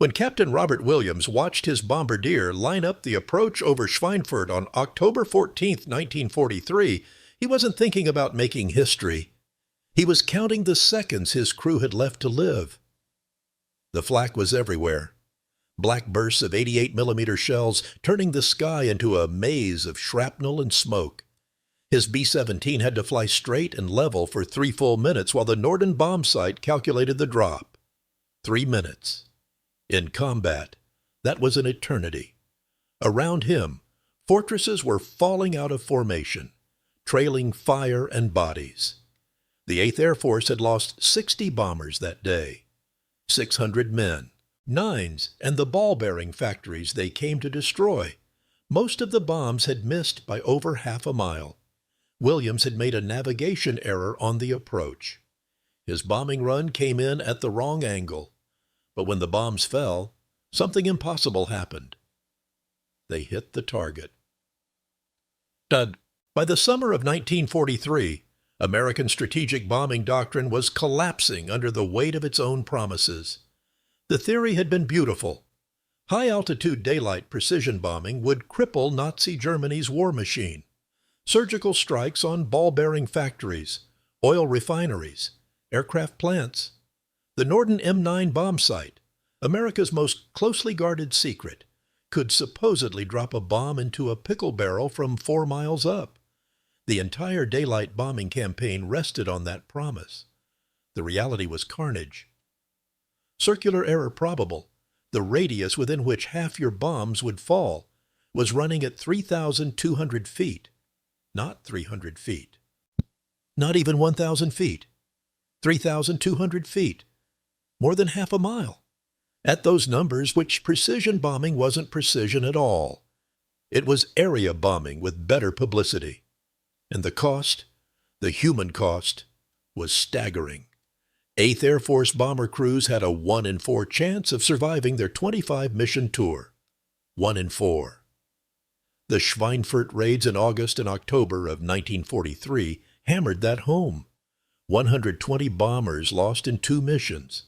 When Captain Robert Williams watched his bombardier line up the approach over Schweinfurt on October 14, 1943, he wasn't thinking about making history. He was counting the seconds his crew had left to live. The flak was everywhere. Black bursts of 88mm shells turning the sky into a maze of shrapnel and smoke. His B-17 had to fly straight and level for 3 full minutes while the Norden bombsight calculated the drop. 3 minutes. In combat, that was an eternity. Around him, fortresses were falling out of formation, trailing fire and bodies. The 8th Air Force had lost 60 bombers that day, 600 men, 9s, and the ball-bearing factories they came to destroy. Most of the bombs had missed by over half a mile. Williams had made a navigation error on the approach. His bombing run came in at the wrong angle. But when the bombs fell, something impossible happened. They hit the target. By the summer of 1943, American strategic bombing doctrine was collapsing under the weight of its own promises. The theory had been beautiful. High-altitude daylight precision bombing would cripple Nazi Germany's war machine. Surgical strikes on ball-bearing factories, oil refineries, aircraft plants. The Norden M9 bombsight, America's most closely guarded secret, could supposedly drop a bomb into a pickle barrel from 4 miles up. The entire daylight bombing campaign rested on that promise. The reality was carnage. Circular error probable, the radius within which half your bombs would fall, was running at 3,200 feet, not 300 feet. Not even 1,000 feet. 3,200 feet. More than half a mile. At those numbers, which precision bombing wasn't precision at all. It was area bombing with better publicity. And the cost, the human cost, was staggering. 8th Air Force bomber crews had a 1 in 4 chance of surviving their 25-mission tour. 1 in 4. The Schweinfurt raids in August and October of 1943 hammered that home. 120 bombers lost in 2 missions.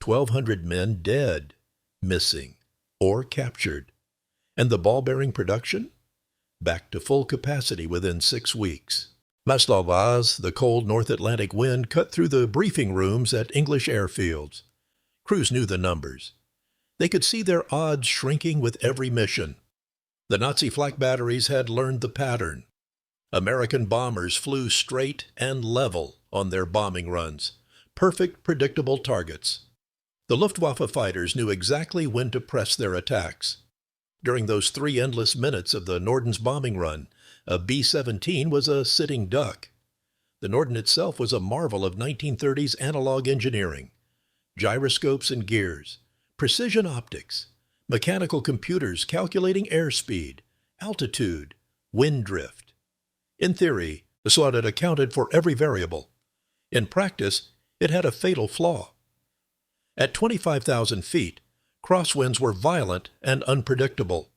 1,200 men dead, missing, or captured. And the ball-bearing production? Back to full capacity within 6 weeks. The cold North Atlantic wind cut through the briefing rooms at English airfields. Crews knew the numbers. They could see their odds shrinking with every mission. The Nazi flak batteries had learned the pattern. American bombers flew straight and level on their bombing runs. Perfect, predictable targets. The Luftwaffe fighters knew exactly when to press their attacks. During those 3 endless minutes of the Norden's bombing run, a B-17 was a sitting duck. The Norden itself was a marvel of 1930s analog engineering. Gyroscopes and gears, precision optics, mechanical computers calculating airspeed, altitude, wind drift. In theory, the SWAT had accounted for every variable. In practice, it had a fatal flaw. At 25,000 feet, crosswinds were violent and unpredictable.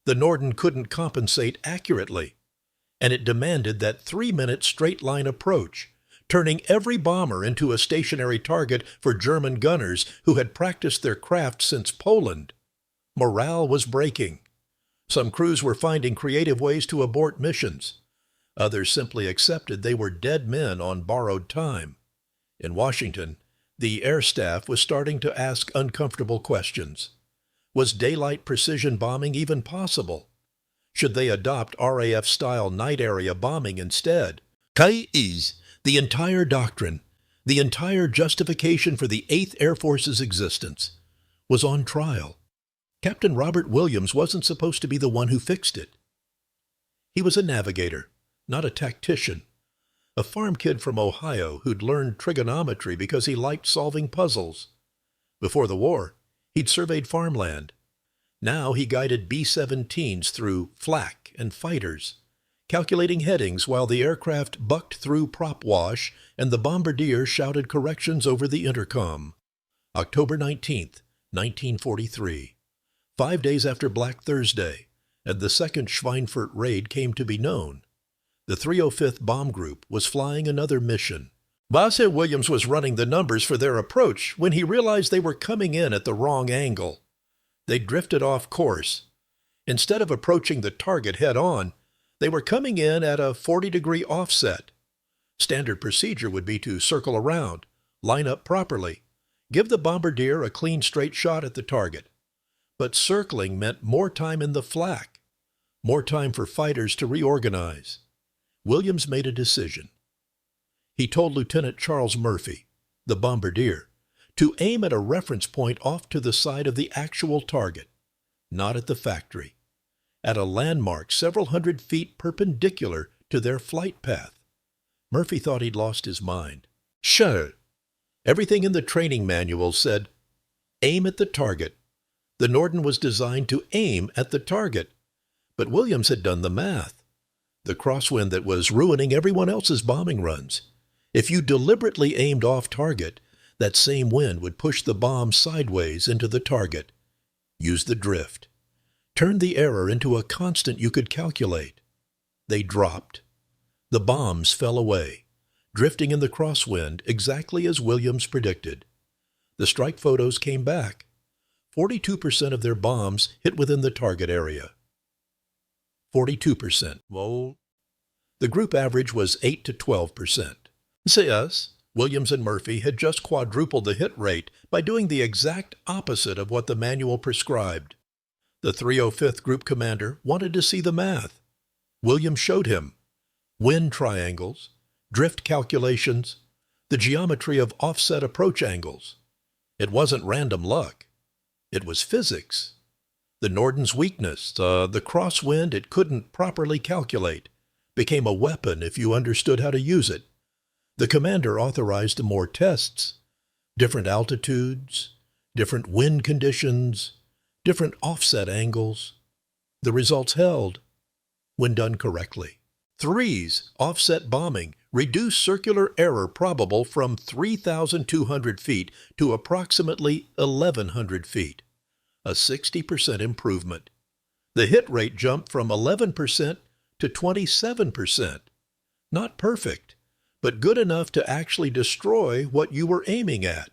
The Norden couldn't compensate accurately, and it demanded that 3-minute straight-line approach, turning every bomber into a stationary target for German gunners who had practiced their craft since Poland. Morale was breaking. Some crews were finding creative ways to abort missions. Others simply accepted they were dead men on borrowed time. In Washington, the air staff was starting to ask uncomfortable questions. Was daylight precision bombing even possible? Should they adopt RAF-style night area bombing instead? The entire doctrine, the entire justification for the 8th Air Force's existence, was on trial. Captain Robert Williams wasn't supposed to be the one who fixed it. He was a navigator, not a tactician. A farm kid from Ohio who'd learned trigonometry because he liked solving puzzles. Before the war, he'd surveyed farmland. Now he guided B-17s through flak and fighters, calculating headings while the aircraft bucked through prop wash and the bombardier shouted corrections over the intercom. October 19th, 1943. 5 days after Black Thursday, and the second Schweinfurt raid came to be known. The 305th Bomb Group was flying another mission, Basse Williams was running the numbers for their approach when he realized they were coming in at the wrong angle. They drifted off course. Instead of approaching the target head-on, they were coming in at a 40-degree offset. Standard procedure would be to circle around, line up properly, give the bombardier a clean straight shot at the target. But circling meant more time in the flak, more time for fighters to reorganize. Williams made a decision. He told Lieutenant Charles Murphy, the bombardier, to aim at a reference point off to the side of the actual target, not at the factory, at a landmark several hundred feet perpendicular to their flight path. Murphy thought he'd lost his mind. Sure. Everything in the training manual said, aim at the target. The Norden was designed to aim at the target. But Williams had done the math. The crosswind that was ruining everyone else's bombing runs. If you deliberately aimed off target, that same wind would push the bomb sideways into the target. Use the drift. Turn the error into a constant you could calculate. They dropped. The bombs fell away, drifting in the crosswind exactly as Williams predicted. The strike photos came back. 42% of their bombs hit within the target area. 42%. Whoa. The group average was 8 to 12%. CS, Williams and Murphy had just quadrupled the hit rate by doing the exact opposite of what the manual prescribed. The 305th Group Commander wanted to see the math. Williams showed him wind triangles, drift calculations, the geometry of offset approach angles. It wasn't random luck. It was physics. The Norden's weakness, the crosswind it couldn't properly calculate, became a weapon if you understood how to use it. The commander authorized more tests, different altitudes, different wind conditions, different offset angles. The results held when done correctly. 3's offset bombing reduced circular error probable from 3,200 feet to approximately 1,100 feet, a 60% improvement. The hit rate jumped from 11% to 27%. Not perfect, but good enough to actually destroy what you were aiming at.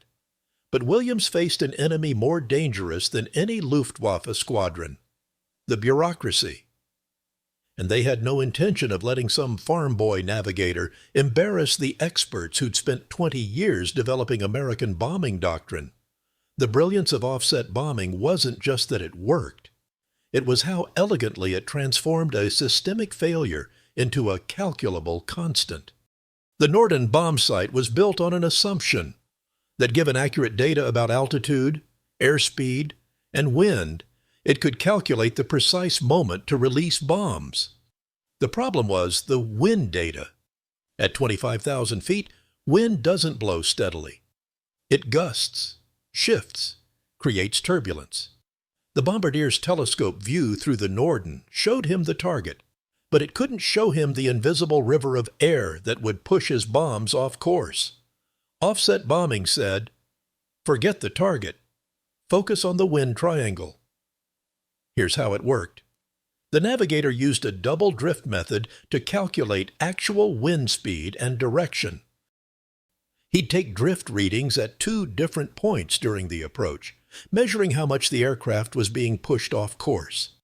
But Williams faced an enemy more dangerous than any Luftwaffe squadron, the bureaucracy. And they had no intention of letting some farm boy navigator embarrass the experts who'd spent 20 years developing American bombing doctrine. The brilliance of offset bombing wasn't just that it worked. It was how elegantly it transformed a systemic failure into a calculable constant. The Norden bombsight was built on an assumption that given accurate data about altitude, airspeed, and wind, it could calculate the precise moment to release bombs. The problem was the wind data. At 25,000 feet, wind doesn't blow steadily. It gusts, shifts, creates turbulence. The bombardier's telescope view through the Norden showed him the target, but it couldn't show him the invisible river of air that would push his bombs off course. Offset bombing said, forget the target. Focus on the wind triangle. Here's how it worked. The navigator used a double drift method to calculate actual wind speed and direction. He'd take drift readings at 2 different points during the approach, measuring how much the aircraft was being pushed off course.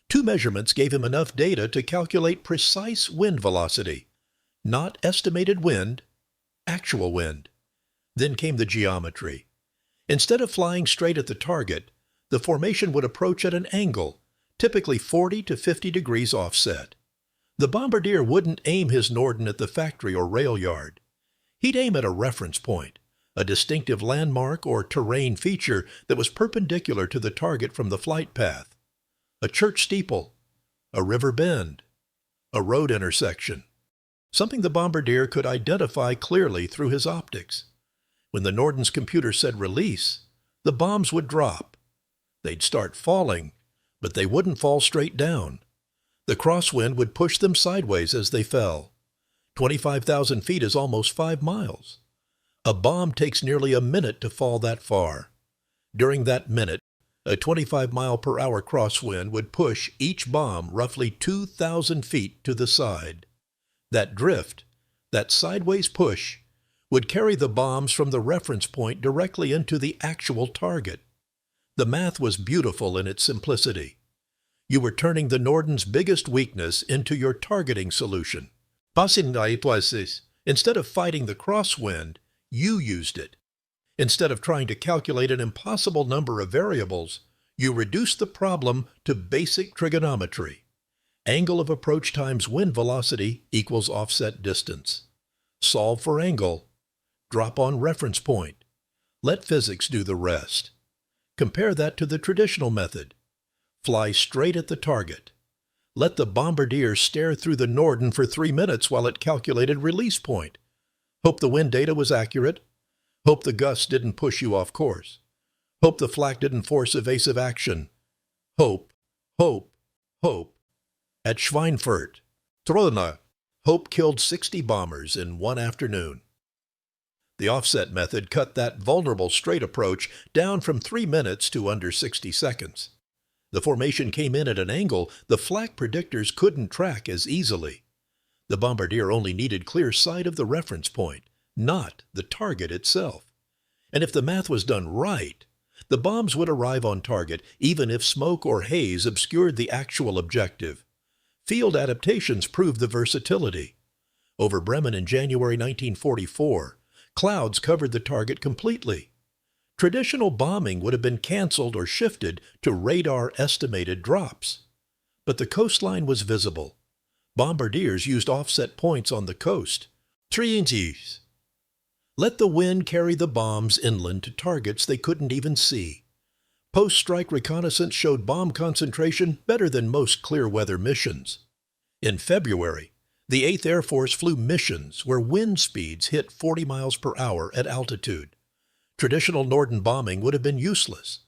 2 measurements gave him enough data to calculate precise wind velocity, not estimated wind, actual wind. Then came the geometry. Instead of flying straight at the target, the formation would approach at an angle, typically 40 to 50 degrees offset. The bombardier wouldn't aim his Norden at the factory or rail yard. He'd aim at a reference point, a distinctive landmark or terrain feature that was perpendicular to the target from the flight path. A church steeple, a river bend, a road intersection, something the bombardier could identify clearly through his optics. When the Norden's computer said release, the bombs would drop. They'd start falling, but they wouldn't fall straight down. The crosswind would push them sideways as they fell. 25,000 feet is almost 5 miles. A bomb takes nearly a minute to fall that far. During that minute, a 25-mile-per-hour crosswind would push each bomb roughly 2,000 feet to the side. That drift, that sideways push, would carry the bombs from the reference point directly into the actual target. The math was beautiful in its simplicity. You were turning the Norden's biggest weakness into your targeting solution. Instead of fighting the crosswind, you used it. Instead of trying to calculate an impossible number of variables, you reduced the problem to basic trigonometry. Angle of approach times wind velocity equals offset distance. Solve for angle. Drop on reference point. Let physics do the rest. Compare that to the traditional method. Fly straight at the target. Let the bombardier stare through the Norden for 3 minutes while it calculated release point. Hope the wind data was accurate. Hope the gusts didn't push you off course. Hope the flak didn't force evasive action. Hope, hope, hope. At Schweinfurt, Trona, hope killed 60 bombers in one afternoon. The offset method cut that vulnerable straight approach down from 3 minutes to under 60 seconds. The formation came in at an angle the flak predictors couldn't track as easily. The bombardier only needed clear sight of the reference point, not the target itself. And if the math was done right, the bombs would arrive on target even if smoke or haze obscured the actual objective. Field adaptations proved the versatility. Over Bremen in January 1944, clouds covered the target completely. Traditional bombing would have been canceled or shifted to radar-estimated drops. But the coastline was visible. Bombardiers used offset points on the coast. Triangles. Let the wind carry the bombs inland to targets they couldn't even see. Post-strike reconnaissance showed bomb concentration better than most clear-weather missions. In February, the 8th Air Force flew missions where wind speeds hit 40 miles per hour at altitude. Traditional Norden bombing would have been useless,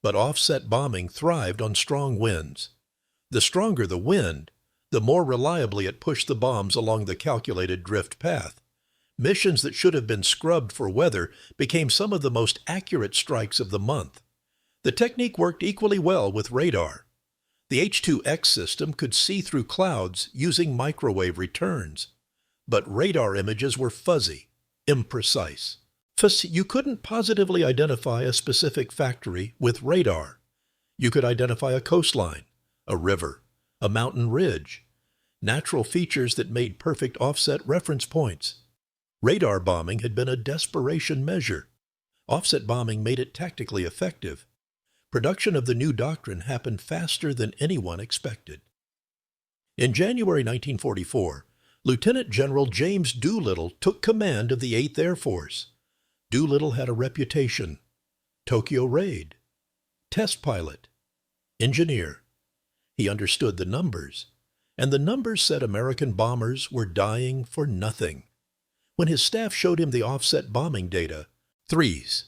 but offset bombing thrived on strong winds. The stronger the wind, the more reliably it pushed the bombs along the calculated drift path. Missions that should have been scrubbed for weather became some of the most accurate strikes of the month. The technique worked equally well with radar. The H-2X system could see through clouds using microwave returns, but radar images were fuzzy, imprecise. You couldn't positively identify a specific factory with radar. You could identify a coastline, a river, a mountain ridge, natural features that made perfect offset reference points. Radar bombing had been a desperation measure. Offset bombing made it tactically effective. Production of the new doctrine happened faster than anyone expected. In January 1944, Lieutenant General James Doolittle took command of the 8th Air Force. Doolittle had a reputation: Tokyo Raid, test pilot, engineer. He understood the numbers, and the numbers said American bombers were dying for nothing. When his staff showed him the offset bombing data, threes.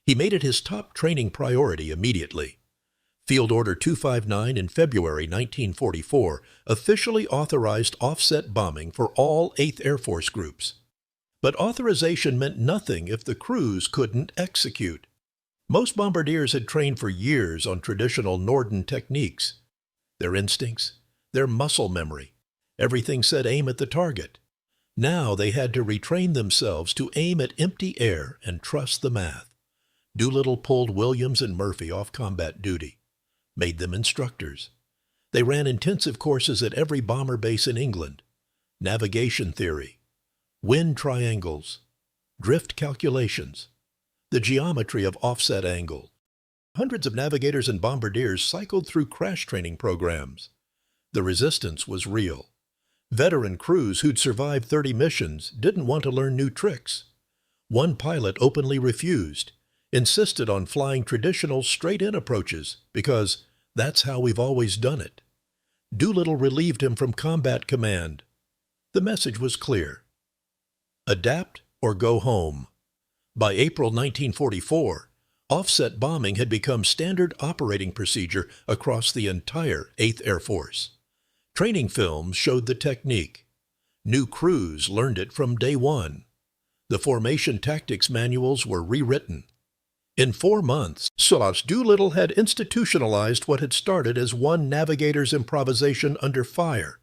He made it his top training priority immediately. Field Order 259 in February 1944 officially authorized offset bombing for all 8th Air Force groups. But authorization meant nothing if the crews couldn't execute. Most bombardiers had trained for years on traditional Norden techniques. Their instincts, their muscle memory, everything said aim at the target. Now they had to retrain themselves to aim at empty air and trust the math. Doolittle pulled Williams and Murphy off combat duty, made them instructors. They ran intensive courses at every bomber base in England. Navigation theory, wind triangles, drift calculations, the geometry of offset angle. Hundreds of navigators and bombardiers cycled through crash training programs. The resistance was real. Veteran crews who'd survived 30 missions didn't want to learn new tricks. One pilot openly refused, insisted on flying traditional straight-in approaches because that's how we've always done it. Doolittle relieved him from combat command. The message was clear: adapt or go home. By April 1944, offset bombing had become standard operating procedure across the entire 8th Air Force. Training films showed the technique. New crews learned it from day one. The formation tactics manuals were rewritten. In 4 months, Doolittle had institutionalized what had started as one navigator's improvisation under fire.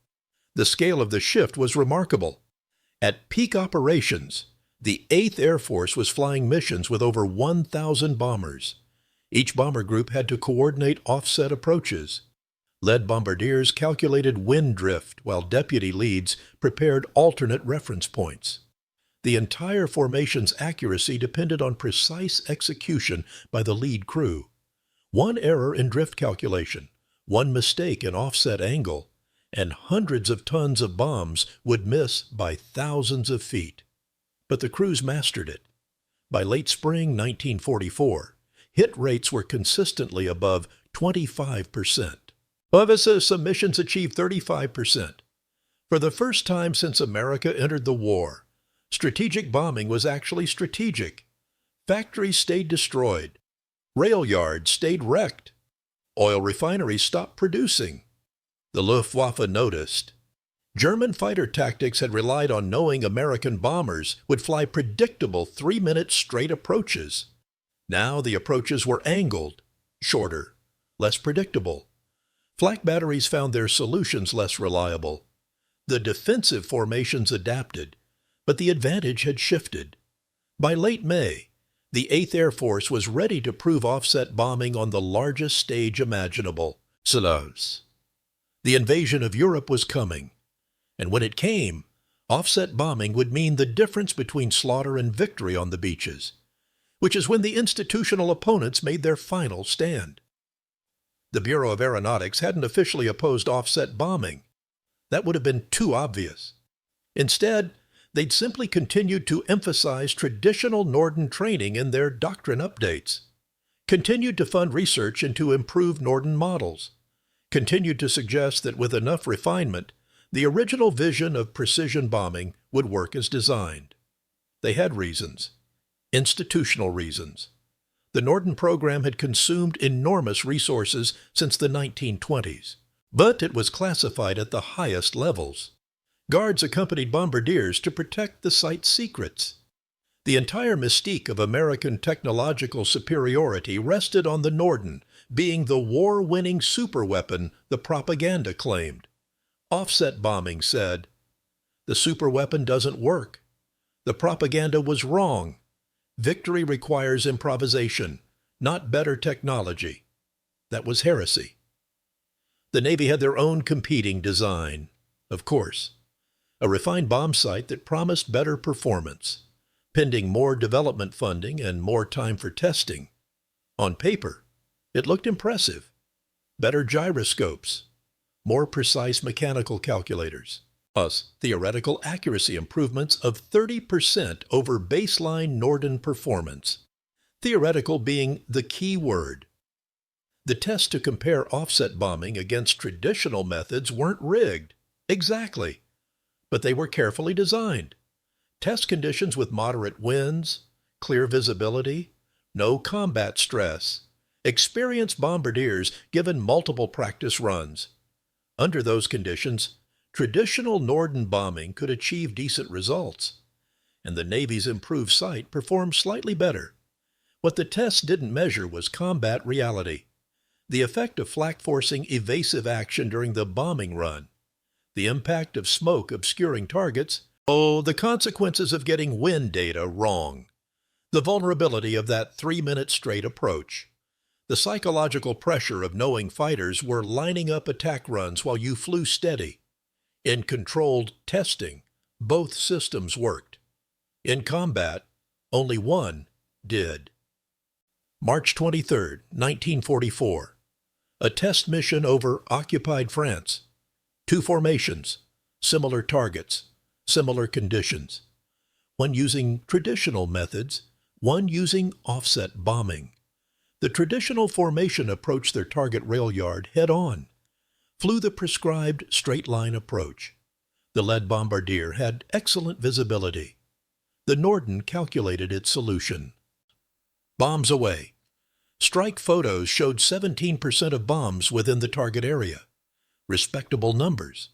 The scale of the shift was remarkable. At peak operations, The 8th Air Force was flying missions with over 1,000 bombers. Each bomber group had to coordinate offset approaches. Lead bombardiers calculated wind drift, while deputy leads prepared alternate reference points. The entire formation's accuracy depended on precise execution by the lead crew. One error in drift calculation, one mistake in offset angle, and hundreds of tons of bombs would miss by thousands of feet. But the crews mastered it. By late spring 1944, hit rates were consistently above 25%. Officer submissions achieved 35%. For the first time since America entered the war, strategic bombing was actually strategic. Factories stayed destroyed. Rail yards stayed wrecked. Oil refineries stopped producing. The Luftwaffe noticed. German fighter tactics had relied on knowing American bombers would fly predictable 3-minute straight approaches. Now the approaches were angled, shorter, less predictable. Flak batteries found their solutions less reliable. The defensive formations adapted, but the advantage had shifted. By late May, the 8th Air Force was ready to prove offset bombing on the largest stage imaginable, Sousse. The invasion of Europe was coming, and when it came, offset bombing would mean the difference between slaughter and victory on the beaches, which is when the institutional opponents made their final stand. The Bureau of Aeronautics hadn't officially opposed offset bombing. That would have been too obvious. Instead, they'd simply continued to emphasize traditional Norden training in their doctrine updates, continued to fund research into improved Norden models, continued to suggest that with enough refinement, the original vision of precision bombing would work as designed. They had reasons, institutional reasons. The Norden program had consumed enormous resources since the 1920s, but it was classified at the highest levels. Guards accompanied bombardiers to protect the site's secrets. The entire mystique of American technological superiority rested on the Norden being the war-winning superweapon the propaganda claimed. Offset bombing said, "The superweapon doesn't work. The propaganda was wrong. Victory requires improvisation, not better technology." That was heresy. The Navy had their own competing design, of course. A refined bombsight that promised better performance, pending more development funding and more time for testing. On paper, it looked impressive. Better gyroscopes, more precise mechanical calculators, plus theoretical accuracy improvements of 30% over baseline Norden performance. Theoretical being the key word. The tests to compare offset bombing against traditional methods weren't rigged. Exactly. But they were carefully designed. Test conditions with moderate winds, clear visibility, no combat stress, experienced bombardiers given multiple practice runs. Under those conditions, traditional Norden bombing could achieve decent results, and the Navy's improved sight performed slightly better. What the tests didn't measure was combat reality, the effect of flak-forcing evasive action during the bombing run, the impact of smoke obscuring targets, the consequences of getting wind data wrong, the vulnerability of that 3-minute straight approach, the psychological pressure of knowing fighters were lining up attack runs while you flew steady. In controlled testing, both systems worked. In combat, only one did. March 23, 1944. A test mission over occupied France. 2 formations, similar targets, similar conditions. One using traditional methods, one using offset bombing. The traditional formation approached their target rail yard head-on, flew the prescribed straight-line approach. The lead bombardier had excellent visibility. The Norden calculated its solution. Bombs away. Strike photos showed 17% of bombs within the target area. Respectable numbers.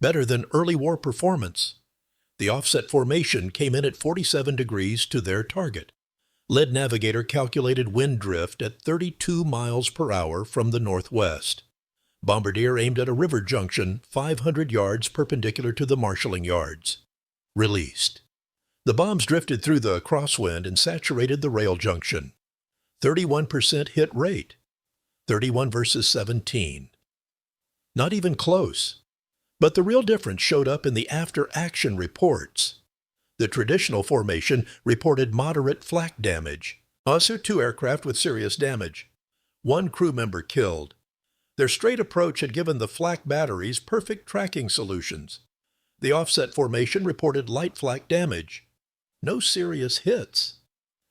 Better than early war performance. The offset formation came in at 47 degrees to their target. Lead Navigator calculated wind drift at 32 miles per hour from the northwest. Bombardier aimed at a river junction 500 yards perpendicular to the marshalling yards. Released. The bombs drifted through the crosswind and saturated the rail junction. 31% hit rate. 31 versus 17. Not even close. But the real difference showed up in the after-action reports. The traditional formation reported moderate flak damage. Also 2 aircraft with serious damage. 1 crew member killed. Their straight approach had given the flak batteries perfect tracking solutions. The offset formation reported light flak damage. No serious hits.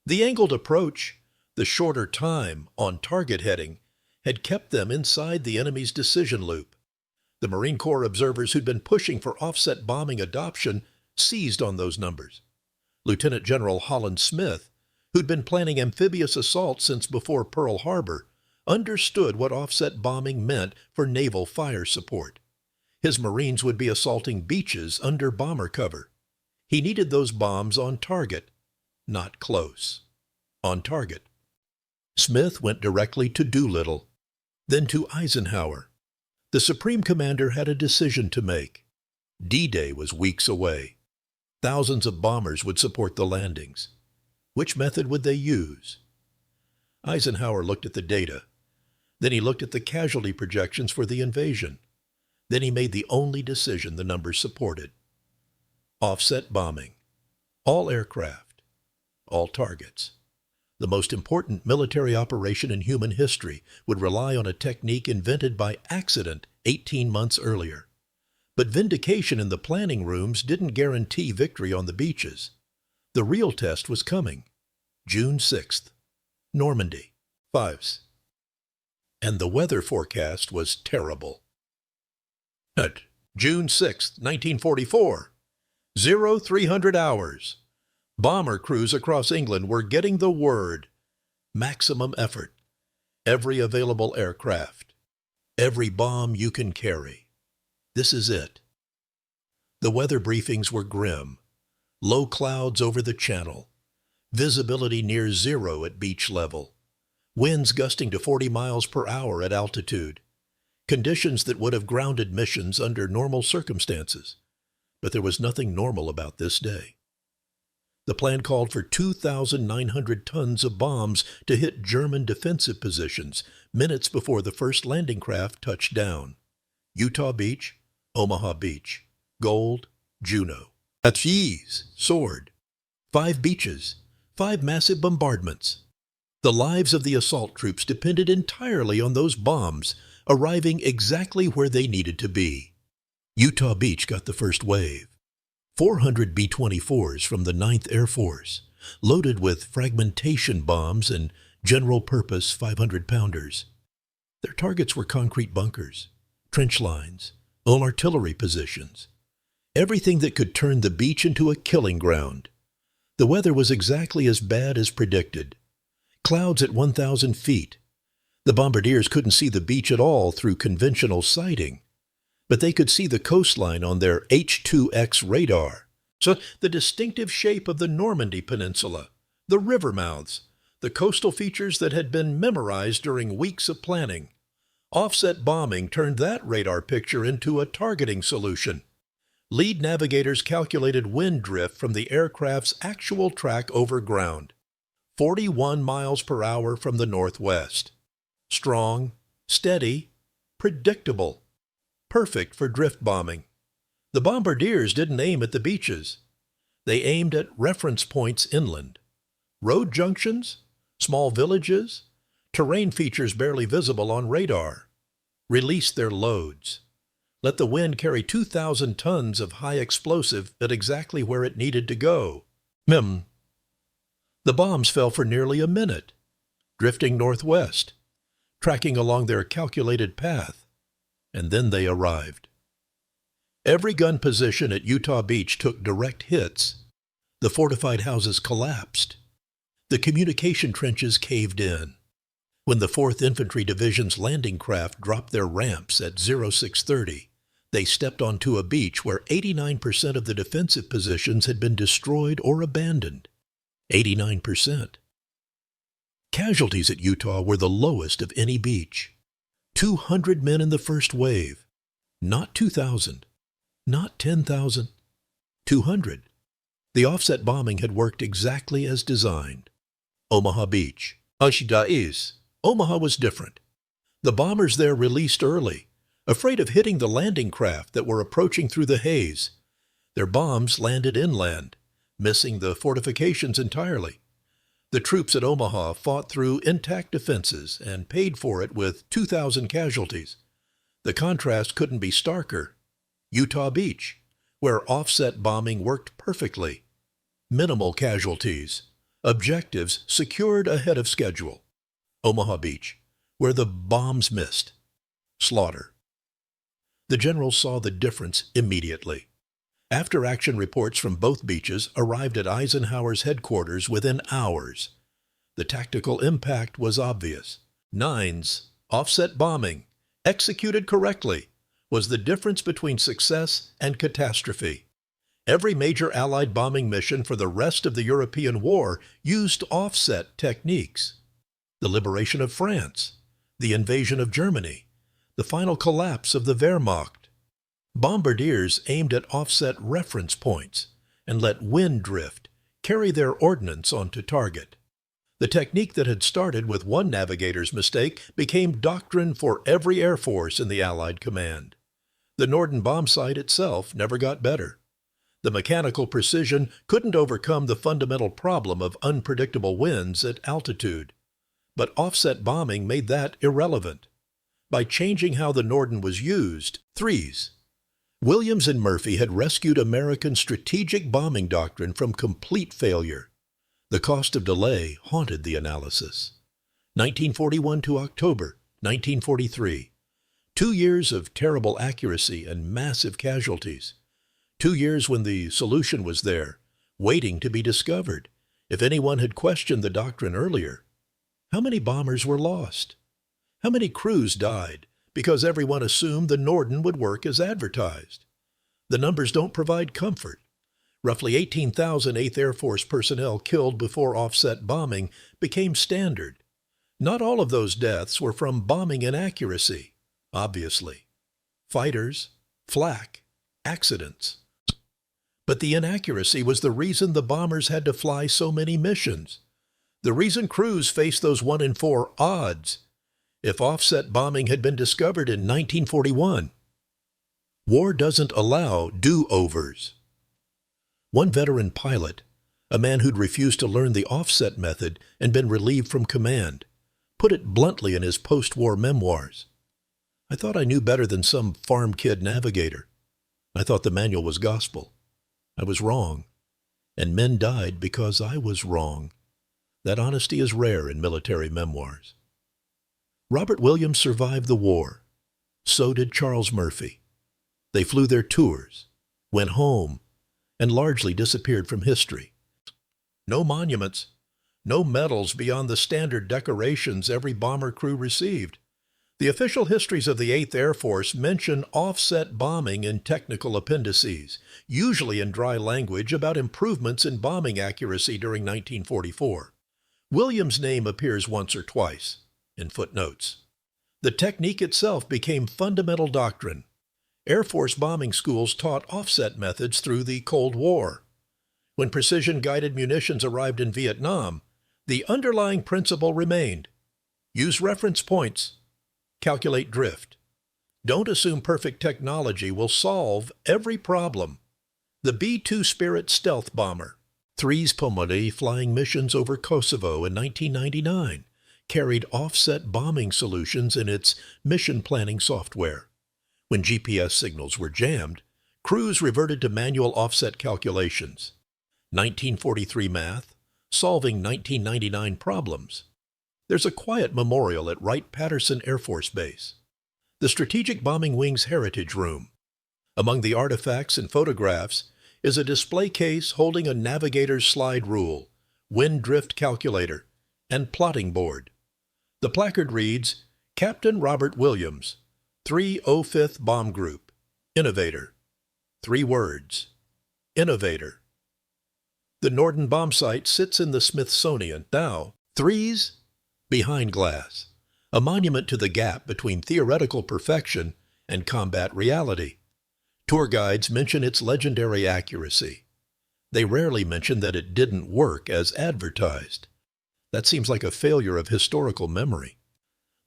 The angled approach, the shorter time on target heading, had kept them inside the enemy's decision loop. The Marine Corps observers who'd been pushing for offset bombing adoption seized on those numbers. Lieutenant General Holland Smith, who'd been planning amphibious assaults since before Pearl Harbor, understood what offset bombing meant for naval fire support. His Marines would be assaulting beaches under bomber cover. He needed those bombs on target, not close. On target. Smith went directly to Doolittle, then to Eisenhower. The Supreme Commander had a decision to make. D-Day was weeks away. Thousands of bombers would support the landings. Which method would they use? Eisenhower looked at the data. Then he looked at the casualty projections for the invasion. Then he made the only decision the numbers supported. Offset bombing. All aircraft. All targets. The most important military operation in human history would rely on a technique invented by accident 18 months earlier. But vindication in the planning rooms didn't guarantee victory on the beaches. The real test was coming. June 6th. Normandy. Fives. And the weather forecast was terrible. At June 6th, 1944. 0300 hours. Bomber crews across England were getting the word. Maximum effort. Every available aircraft. Every bomb you can carry. This is it. The weather briefings were grim. Low clouds over the channel. Visibility near zero at beach level. Winds gusting to 40 miles per hour at altitude. Conditions that would have grounded missions under normal circumstances. But there was nothing normal about this day. The plan called for 2,900 tons of bombs to hit German defensive positions minutes before the first landing craft touched down. Utah Beach, Omaha Beach, Gold, Juneau. Athis, Sword. 5 beaches, 5 massive bombardments. The lives of the assault troops depended entirely on those bombs arriving exactly where they needed to be. Utah Beach got the first wave. 400 B-24s from the 9th Air Force, loaded with fragmentation bombs and general-purpose 500-pounders. Their targets were concrete bunkers, trench lines, old artillery positions, everything that could turn the beach into a killing ground. The weather was exactly as bad as predicted. Clouds at 1,000 feet. The bombardiers couldn't see the beach at all through conventional sighting, but they could see the coastline on their H-2X radar. So the distinctive shape of the Normandy Peninsula, the river mouths, the coastal features that had been memorized during weeks of planning. Offset bombing turned that radar picture into a targeting solution. Lead navigators calculated wind drift from the aircraft's actual track over ground. 41 miles per hour from the northwest. Strong, steady, predictable. Perfect for drift bombing. The bombardiers didn't aim at the beaches. They aimed at reference points inland. Road junctions, small villages, terrain features barely visible on radar. Released their loads. Let the wind carry 2,000 tons of high explosive at exactly where it needed to go. The bombs fell for nearly a minute, drifting northwest, tracking along their calculated path, and then they arrived. Every gun position at Utah Beach took direct hits. The fortified houses collapsed. The communication trenches caved in. When the 4th Infantry Division's landing craft dropped their ramps at 0630, they stepped onto a beach where 89% of the defensive positions had been destroyed or abandoned. 89%. Casualties at Utah were the lowest of any beach. 200 men in the first wave. Not 2,000. Not 10,000. 200. The offset bombing had worked exactly as designed. Omaha Beach. Omaha was different. The bombers there released early, afraid of hitting the landing craft that were approaching through the haze. Their bombs landed inland, missing the fortifications entirely. The troops at Omaha fought through intact defenses and paid for it with 2,000 casualties. The contrast couldn't be starker. Utah Beach, where offset bombing worked perfectly. Minimal casualties. Objectives secured ahead of schedule. Omaha Beach, where the bombs missed. Slaughter. The generals saw the difference immediately. After-action reports from both beaches arrived at Eisenhower's headquarters within hours. The tactical impact was obvious. Nines, offset bombing, executed correctly, was the difference between success and catastrophe. Every major Allied bombing mission for the rest of the European war used offset techniques. The liberation of France, the invasion of Germany, the final collapse of the Wehrmacht. Bombardiers aimed at offset reference points and let wind drift carry their ordnance onto target. The technique that had started with one navigator's mistake became doctrine for every air force in the Allied command. The Norden bombsight itself never got better. The mechanical precision couldn't overcome the fundamental problem of unpredictable winds at altitude. But offset bombing made that irrelevant. By changing how the Norden was used, threes. Williams and Murphy had rescued American strategic bombing doctrine from complete failure. The cost of delay haunted the analysis. 1941 to October 1943. 2 years of terrible accuracy and massive casualties. 2 years when the solution was there, waiting to be discovered, if anyone had questioned the doctrine earlier. How many bombers were lost? How many crews died because everyone assumed the Norden would work as advertised? The numbers don't provide comfort. Roughly 18,000 8th Air Force personnel killed before offset bombing became standard. Not all of those deaths were from bombing inaccuracy, obviously. Fighters, flak, accidents. But the inaccuracy was the reason the bombers had to fly so many missions. The reason crews faced those 1 in 4 odds. If offset bombing had been discovered in 1941, war doesn't allow do-overs. One veteran pilot, a man who'd refused to learn the offset method and been relieved from command, put it bluntly in his post-war memoirs. I thought I knew better than some farm kid navigator. I thought the manual was gospel. I was wrong, and men died because I was wrong. That honesty is rare in military memoirs. Robert Williams survived the war. So did Charles Murphy. They flew their tours, went home, and largely disappeared from history. No monuments, no medals beyond the standard decorations every bomber crew received. The official histories of the 8th Air Force mention offset bombing in technical appendices, usually in dry language about improvements in bombing accuracy during 1944. Williams' name appears once or twice in footnotes. The technique itself became fundamental doctrine. Air Force bombing schools taught offset methods through the Cold War. When precision-guided munitions arrived in Vietnam, the underlying principle remained. Use reference points. Calculate drift. Don't assume perfect technology will solve every problem. The B-2 Spirit stealth bomber, Threes Pomodé flying missions over Kosovo in 1999, carried offset bombing solutions in its mission planning software. When GPS signals were jammed, crews reverted to manual offset calculations. 1943 math, solving 1999 problems. There's a quiet memorial at Wright-Patterson Air Force Base, the Strategic Bombing Wing's Heritage Room. Among the artifacts and photographs is a display case holding a navigator's slide rule, wind drift calculator, and plotting board. The placard reads, Captain Robert Williams, 305th Bomb Group, Innovator. 3 words, Innovator. The Norden bombsight sits in the Smithsonian, now, threes behind glass, a monument to the gap between theoretical perfection and combat reality. Tour guides mention its legendary accuracy. They rarely mention that it didn't work as advertised. That seems like a failure of historical memory.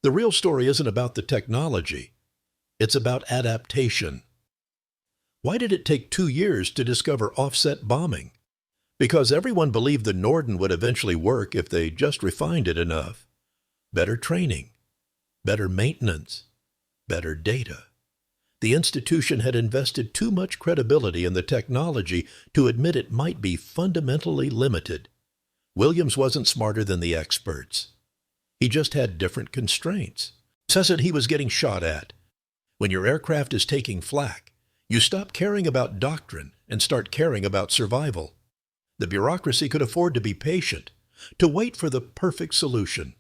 The real story isn't about the technology. It's about adaptation. Why did it take 2 years to discover offset bombing? Because everyone believed the Norden would eventually work if they just refined it enough. Better training, better maintenance, better data. The institution had invested too much credibility in the technology to admit it might be fundamentally limited. Williams wasn't smarter than the experts. He just had different constraints. Says that he was getting shot at. When your aircraft is taking flak, you stop caring about doctrine and start caring about survival. The bureaucracy could afford to be patient, to wait for the perfect solution.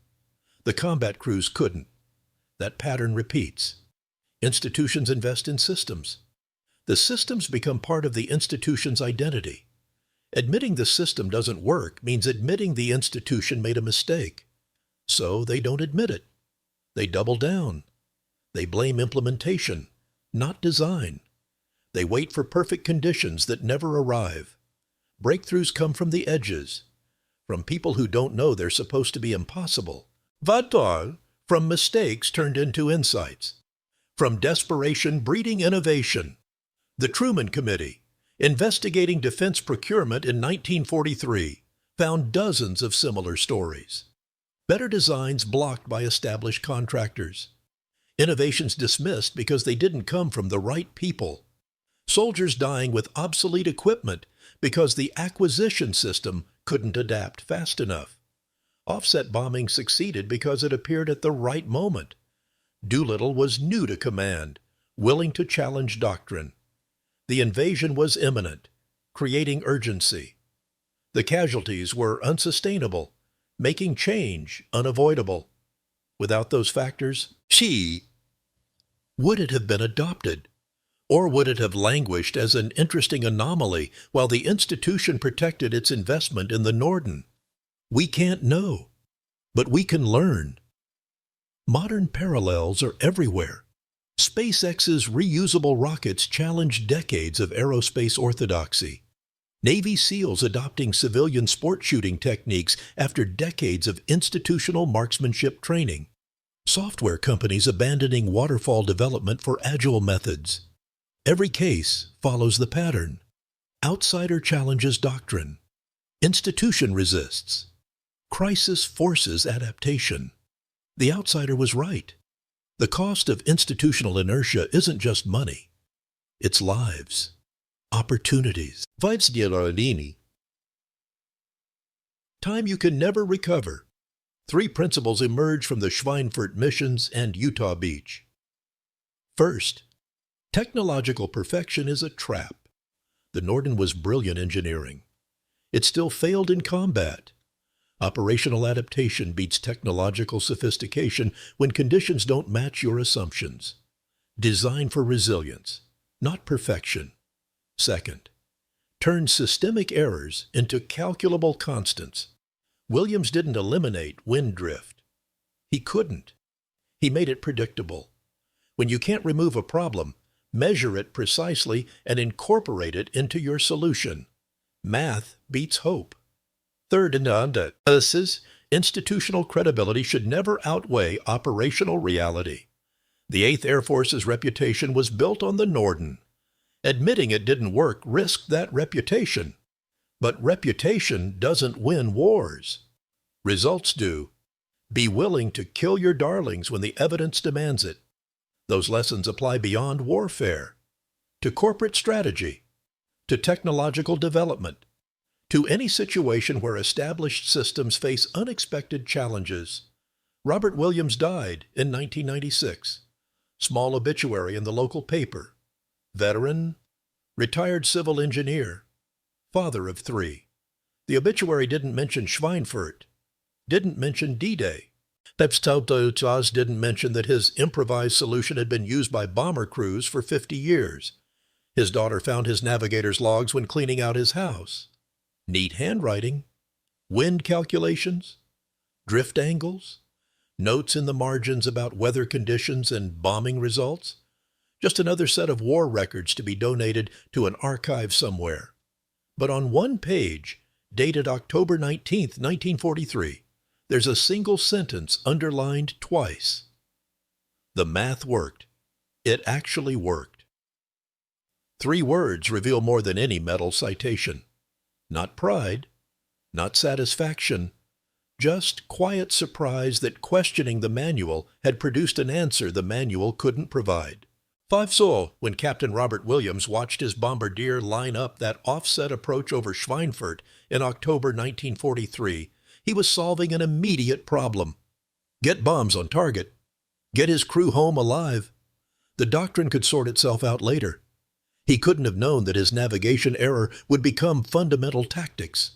The combat crews couldn't. That pattern repeats. Institutions invest in systems. The systems become part of the institution's identity. Admitting the system doesn't work means admitting the institution made a mistake. So they don't admit it. They double down. They blame implementation, not design. They wait for perfect conditions that never arrive. Breakthroughs come from the edges, from people who don't know they're supposed to be impossible. Vadal, from mistakes turned into insights. From desperation breeding innovation. The Truman Committee, investigating defense procurement in 1943, found dozens of similar stories. Better designs blocked by established contractors. Innovations dismissed because they didn't come from the right people. Soldiers dying with obsolete equipment because the acquisition system couldn't adapt fast enough. Offset bombing succeeded because it appeared at the right moment. Doolittle was new to command, willing to challenge doctrine. The invasion was imminent, creating urgency. The casualties were unsustainable, making change unavoidable. Without those factors, would it have been adopted? Or would it have languished as an interesting anomaly while the institution protected its investment in the Norden? We can't know, but we can learn. Modern parallels are everywhere. SpaceX's reusable rockets challenge decades of aerospace orthodoxy. Navy SEALs adopting civilian sport shooting techniques after decades of institutional marksmanship training. Software companies abandoning waterfall development for agile methods. Every case follows the pattern. Outsider challenges doctrine. Institution resists. Crisis forces adaptation. The outsider was right. The cost of institutional inertia isn't just money. It's lives, opportunities. Time you can never recover. 3 principles emerge from the Schweinfurt missions and Utah Beach. First, technological perfection is a trap. The Norden was brilliant engineering. It still failed in combat. Operational adaptation beats technological sophistication when conditions don't match your assumptions. Design for resilience, not perfection. Second, turn systemic errors into calculable constants. Williams didn't eliminate wind drift. He couldn't. He made it predictable. When you can't remove a problem, measure it precisely and incorporate it into your solution. Math beats hope. Third, institutional credibility should never outweigh operational reality. The 8th Air Force's reputation was built on the Norden. Admitting it didn't work risked that reputation. But reputation doesn't win wars. Results do. Be willing to kill your darlings when the evidence demands it. Those lessons apply beyond warfare, to corporate strategy, to technological development, to any situation where established systems face unexpected challenges. Robert Williams died in 1996. Small obituary in the local paper. Veteran, retired civil engineer, father of 3. The obituary didn't mention Schweinfurt, didn't mention D-Day. Pepstautos didn't mention that his improvised solution had been used by bomber crews for 50 years. His daughter found his navigator's logs when cleaning out his house. Neat handwriting, wind calculations, drift angles, notes in the margins about weather conditions and bombing results. Just another set of war records to be donated to an archive somewhere. But on one page, dated October 19th, 1943, there's a single sentence underlined twice. The math worked. It actually worked. 3 words reveal more than any medal citation. Not pride, not satisfaction, just quiet surprise that questioning the manual had produced an answer the manual couldn't provide. 5 so, when Captain Robert Williams watched his bombardier line up that offset approach over Schweinfurt in October 1943, he was solving an immediate problem. Get bombs on target. Get his crew home alive. The doctrine could sort itself out later. He couldn't have known that his navigation error would become fundamental tactics.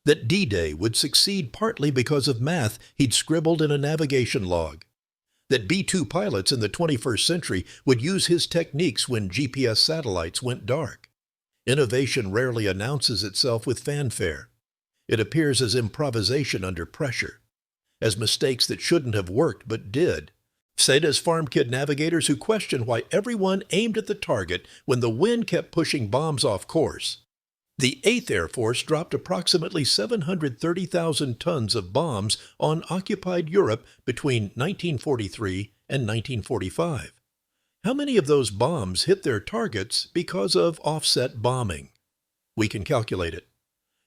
That D-Day would succeed partly because of math he'd scribbled in a navigation log. That B-2 pilots in the 21st century would use his techniques when GPS satellites went dark. Innovation rarely announces itself with fanfare. It appears as improvisation under pressure, as mistakes that shouldn't have worked but did. Said as farm kid navigators who questioned why everyone aimed at the target when the wind kept pushing bombs off course. The 8th Air Force dropped approximately 730,000 tons of bombs on occupied Europe between 1943 and 1945. How many of those bombs hit their targets because of offset bombing? We can calculate it.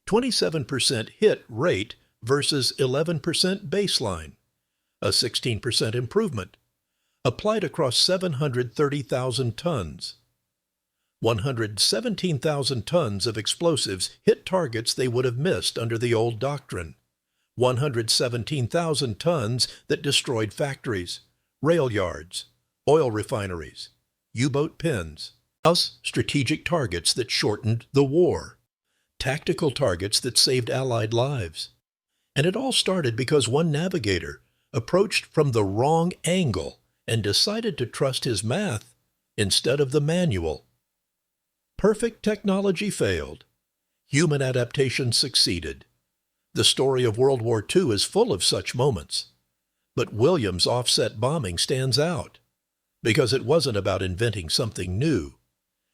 27% hit rate versus 11% baseline. A 16% improvement, applied across 730,000 tons. 117,000 tons of explosives hit targets they would have missed under the old doctrine. 117,000 tons that destroyed factories, rail yards, oil refineries, U-boat pens, plus strategic targets that shortened the war, tactical targets that saved Allied lives. And it all started because one navigator approached from the wrong angle and decided to trust his math instead of the manual. Perfect technology failed. Human adaptation succeeded. The story of World War II is full of such moments. But Williams' offset bombing stands out because it wasn't about inventing something new.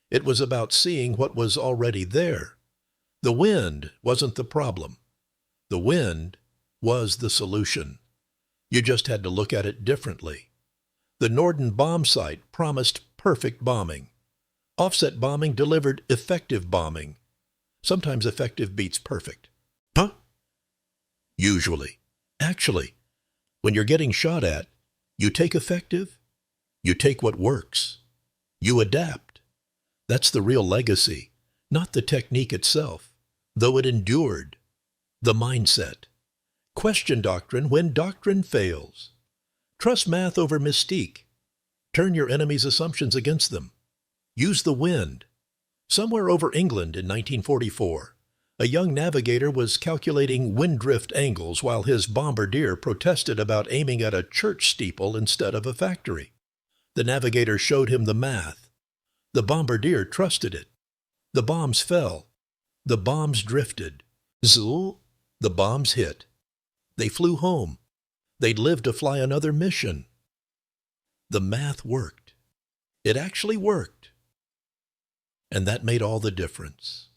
It was about seeing what was already there. The wind wasn't the problem. The wind was the solution. You just had to look at it differently. The Norden bombsight promised perfect bombing. Offset bombing delivered effective bombing. Sometimes effective beats perfect. Huh? Usually. Actually, when you're getting shot at, you take effective, you take what works. You adapt. That's the real legacy, not the technique itself, though it endured. The mindset. Question doctrine when doctrine fails. Trust math over mystique. Turn your enemy's assumptions against them. Use the wind. Somewhere over England in 1944, a young navigator was calculating wind drift angles while his bombardier protested about aiming at a church steeple instead of a factory. The navigator showed him the math. The bombardier trusted it. The bombs fell. The bombs drifted. Zool. The bombs hit. They flew home. They'd live to fly another mission. The math worked. It actually worked. And that made all the difference.